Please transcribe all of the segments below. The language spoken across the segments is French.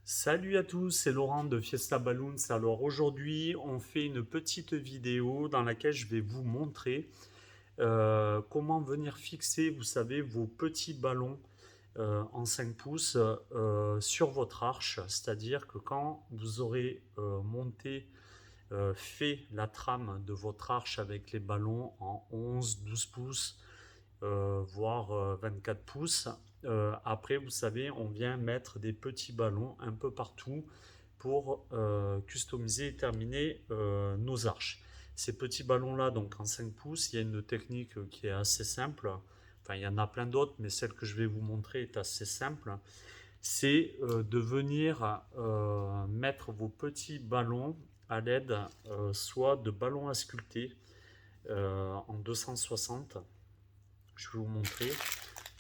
Salut à tous, c'est Laurent de Fiesta Balloons. Alors aujourd'hui, on fait une petite vidéo dans laquelle je vais vous montrer comment venir fixer, vous savez, vos petits ballons en 5 pouces sur votre arche. C'est-à-dire que quand vous aurez fait la trame de votre arche avec les ballons en 11, 12 pouces, voire 24 pouces. Après, vous savez, on vient mettre des petits ballons un peu partout pour customiser et terminer nos arches. Ces petits ballons-là, donc en 5 pouces, il y a une technique qui est assez simple. Enfin, il y en a plein d'autres, mais celle que je vais vous montrer est assez simple. C'est de venir mettre vos petits ballons à l'aide soit de ballons à sculpter en 260, je vais vous montrer,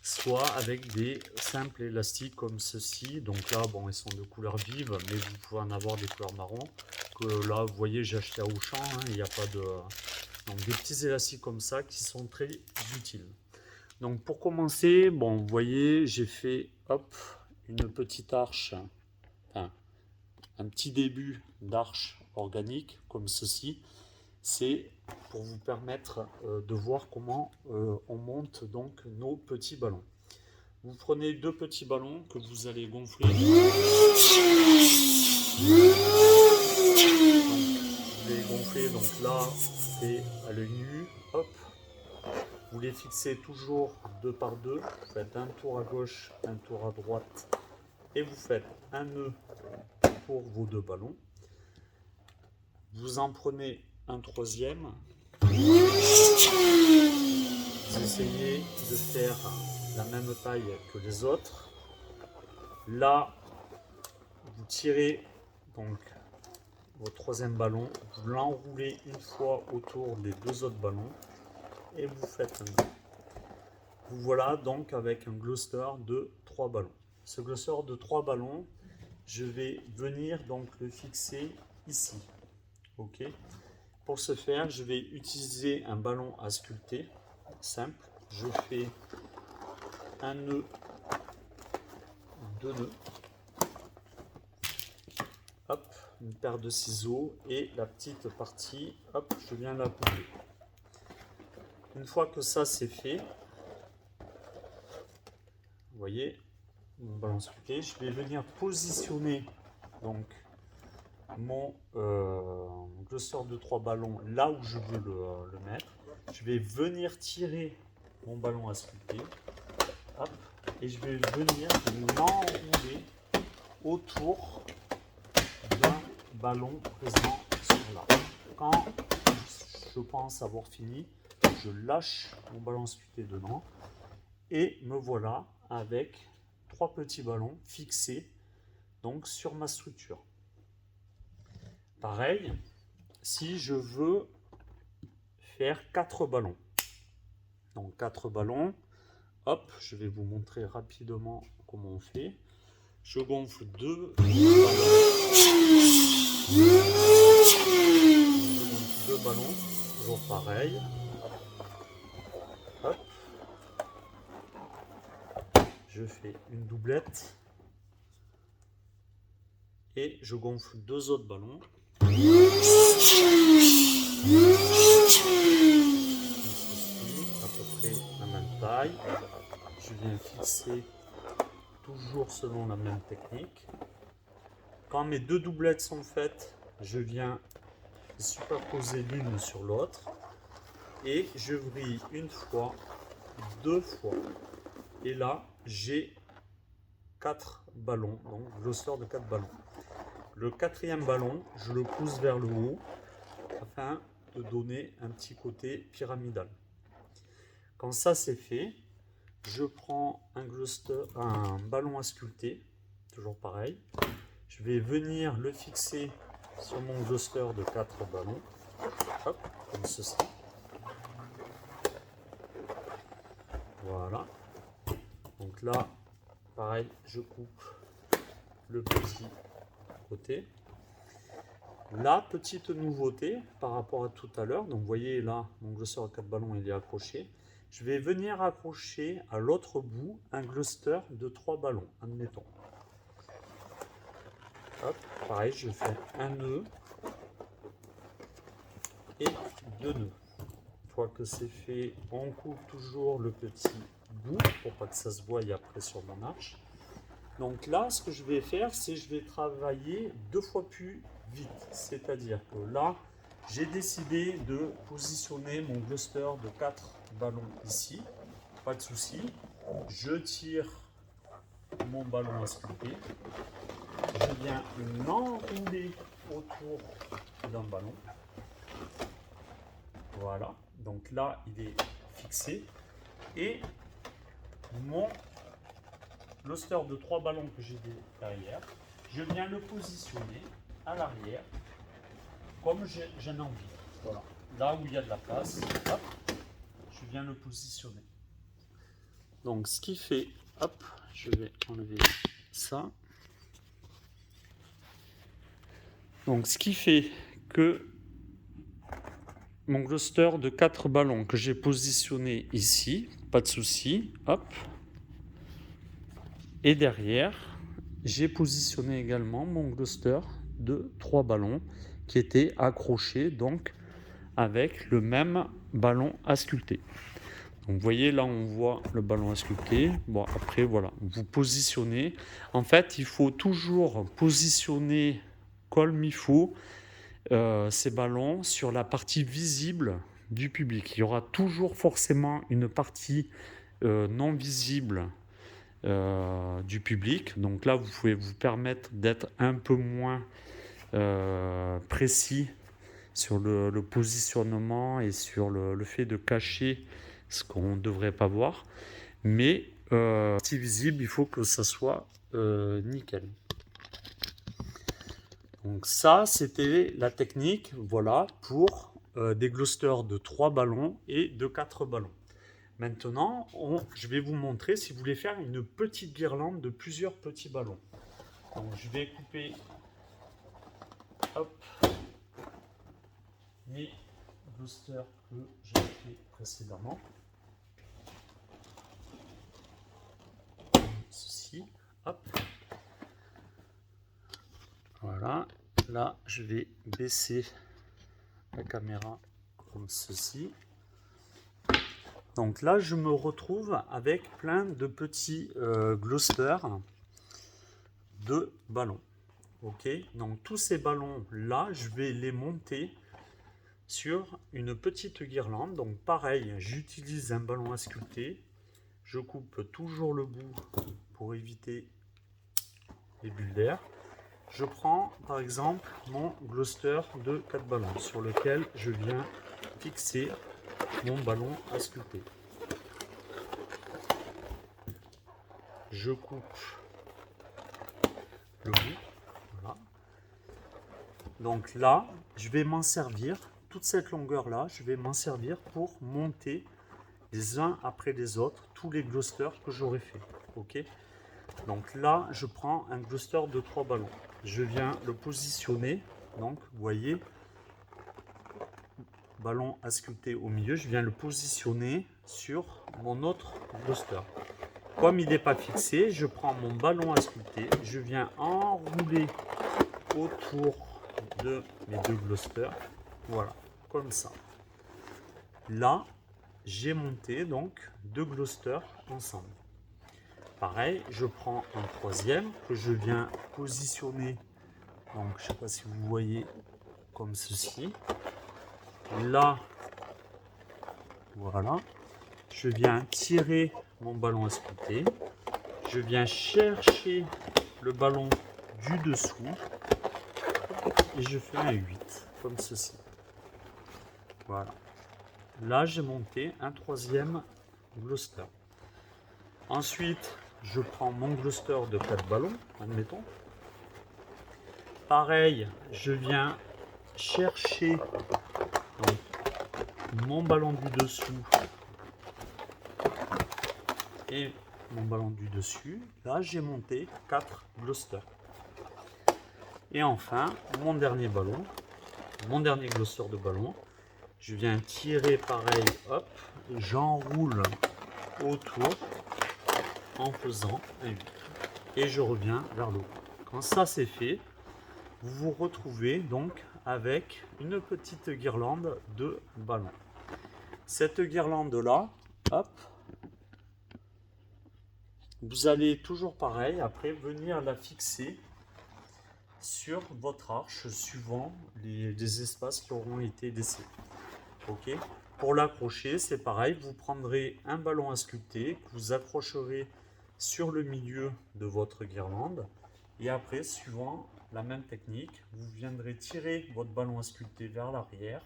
soit avec des simples élastiques comme ceci. Donc là, bon, ils sont de couleur vive, mais vous pouvez en avoir des couleurs marron. Que là, vous voyez, j'ai acheté à Auchan, hein, il n'y a pas de... Donc des petits élastiques comme ça qui sont très utiles. Donc pour commencer, bon, vous voyez, j'ai fait, hop, une petite arche, enfin, un petit début d'arche organique comme ceci. C'est pour vous permettre de voir comment on monte donc nos petits ballons. Vous prenez deux petits ballons que vous allez gonfler. Donc, vous les gonflez, donc là c'est à l'œil nu, hop. Vous les fixez toujours deux par deux. Vous faites un tour à gauche, un tour à droite, et vous faites un nœud pour vos deux ballons. Vous en prenez un troisième. Vous essayez de faire la même taille que les autres. Là, vous tirez donc votre troisième ballon, vous l'enroulez une fois autour des deux autres ballons et vous faites un nœud. Vous voilà donc avec un cluster de 3 ballons. Ce cluster de 3 ballons, je vais venir donc le fixer ici. Ok. Pour ce faire, je vais utiliser un ballon à sculpter simple. Je fais un nœud, deux nœuds, hop, une paire de ciseaux et la petite partie, hop, je viens la couper. Une fois que ça c'est fait, vous voyez mon ballon sculpté, je vais venir positionner donc mon cluster de 3 ballons là où je veux le mettre. Je vais venir tirer mon ballon à sculpter, hop, et je vais venir l'enrouler autour d'un ballon présent sur l'arbre. Quand je pense avoir fini, je lâche mon ballon sculpté dedans et me voilà avec 3 petits ballons fixés donc sur ma structure. Pareil, si je veux faire 4 ballons, donc 4 ballons, hop, je vais vous montrer rapidement comment on fait. Je gonfle 2 ballons. Je gonfle 2 ballons, toujours pareil. Hop. Je fais une doublette. Et je gonfle 2 autres ballons. Ceci, à peu près la même taille. Je viens fixer toujours selon la même technique. Quand mes 2 doublettes sont faites, je viens superposer l'une sur l'autre et je vrille une fois, 2 fois. Et là, j'ai 4 ballons, donc cluster de 4 ballons. Le quatrième ballon, je le pousse vers le haut afin de donner un petit côté pyramidal. Quand ça c'est fait, je prends un ballon à sculpter, toujours pareil. Je vais venir le fixer sur mon cluster de 4 ballons, hop, comme ceci. Voilà. Donc là, pareil, je coupe le petit côté. La petite nouveauté par rapport à tout à l'heure, donc vous voyez là, mon cluster à 4 ballons il est accroché. Je vais venir accrocher à l'autre bout un cluster de 3 ballons, admettons. Hop, pareil, je fais un nœud et deux nœuds. Une fois que c'est fait, on coupe toujours le petit bout pour pas que ça se voie après sur mon arche. Donc là, ce que je vais faire, c'est je vais travailler 2 fois plus vite. C'est-à-dire que là, j'ai décidé de positionner mon cluster de 4 ballons ici. Pas de souci. Je tire mon ballon à sculpter. Je viens l'enrouler autour d'un ballon. Voilà. Donc là, il est fixé. Et mon cluster de 3 ballons que j'ai derrière, je viens le positionner à l'arrière comme j'en ai envie. Voilà. Là où il y a de la place, hop, je viens le positionner. Donc ce qui fait, hop, je vais enlever ça. Donc ce qui fait que mon cluster de 4 ballons que j'ai positionné ici, pas de souci, hop. Et derrière, j'ai positionné également mon cluster de 3 ballons qui étaient accrochés donc avec le même ballon à sculpter. Donc vous voyez là on voit le ballon à sculpter. Bon après voilà, vous positionnez. En fait il faut toujours positionner comme il faut ces ballons sur la partie visible du public. Il y aura toujours forcément une partie non visible du public. Donc là, vous pouvez vous permettre d'être un peu moins précis sur le positionnement et sur le fait de cacher ce qu'on ne devrait pas voir. Mais si visible, il faut que ça soit nickel. Donc ça, c'était la technique, voilà, pour des clusters de 3 ballons et de 4 ballons. Maintenant, je vais vous montrer si vous voulez faire une petite guirlande de plusieurs petits ballons. Donc, je vais couper hop, mes clusters que j'ai fait précédemment. Ceci, hop. Voilà. Là, je vais baisser la caméra comme ceci. Donc là, je me retrouve avec plein de petits clusters de ballons. Ok, donc tous ces ballons là, je vais les monter sur une petite guirlande. Donc pareil, j'utilise un ballon à sculpter. Je coupe toujours le bout pour éviter les bulles d'air. Je prends par exemple mon cluster de 4 ballons sur lequel je viens fixer mon ballon à sculpter. Je coupe le bout. Voilà. Donc là, je vais m'en servir, toute cette longueur-là, je vais m'en servir pour monter les uns après les autres, tous les clusters que j'aurais fait. Ok. Donc là, je prends un cluster de 3 ballons. Je viens le positionner. Donc, vous voyez, ballon à sculpter au milieu. Je viens le positionner sur mon autre cluster. Comme il n'est pas fixé, je prends mon ballon à sculpter. Je viens enrouler autour de mes 2 clusters. Voilà, comme ça. Là, j'ai monté donc 2 clusters ensemble. Pareil, je prends un troisième que je viens positionner. Donc, je ne sais pas si vous voyez comme ceci. Là, voilà. Je viens tirer mon ballon à sculpter. Je viens chercher le ballon du dessous. Et je fais un 8, comme ceci. Voilà. Là, j'ai monté un troisième cluster. Ensuite, je prends mon cluster de 4 ballons, admettons. Pareil, je viens chercher donc, mon ballon du dessous et mon ballon du dessus. Là, j'ai monté 4 clusters. Et enfin, mon dernier ballon, mon dernier cluster de ballon. Je viens tirer pareil, hop, j'enroule autour en faisant un 8. Et je reviens vers le haut. Quand ça c'est fait, vous vous retrouvez donc avec une petite guirlande de ballons. Cette guirlande-là, hop, vous allez toujours pareil, après venir la fixer sur votre arche suivant les espaces qui auront été laissés. Ok. Pour l'accrocher, c'est pareil, vous prendrez un ballon à sculpter que vous accrocherez sur le milieu de votre guirlande et après, suivant la même technique, vous viendrez tirer votre ballon à sculpter vers l'arrière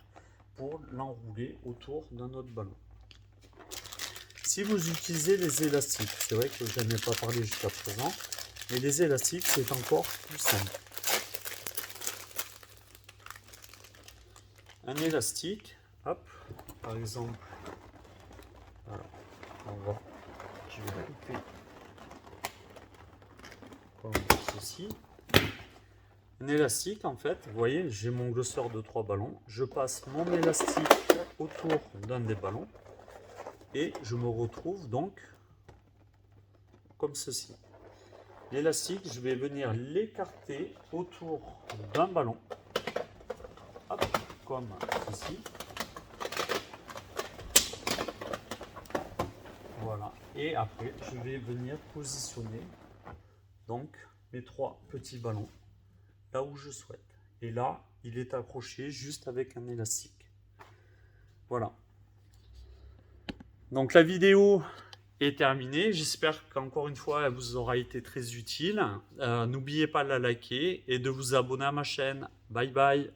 pour l'enrouler autour d'un autre ballon. Si vous utilisez les élastiques, c'est vrai que je n'en ai pas parlé jusqu'à présent, mais les élastiques c'est encore plus simple. Un élastique, hop, par exemple, voilà, on va, je vais couper comme ceci. Un élastique, en fait, vous voyez, j'ai mon glossaire de 3 ballons, je passe mon élastique autour d'un des ballons et je me retrouve donc comme ceci. L'élastique, je vais venir l'écarter autour d'un ballon, hop, comme ceci. Voilà. Et après, je vais venir positionner donc mes 3 petits ballons là où je souhaite. Et là, il est accroché juste avec un élastique. Voilà. Donc la vidéo est terminée. J'espère qu'encore une fois, elle vous aura été très utile. N'oubliez pas de la liker et de vous abonner à ma chaîne. Bye bye.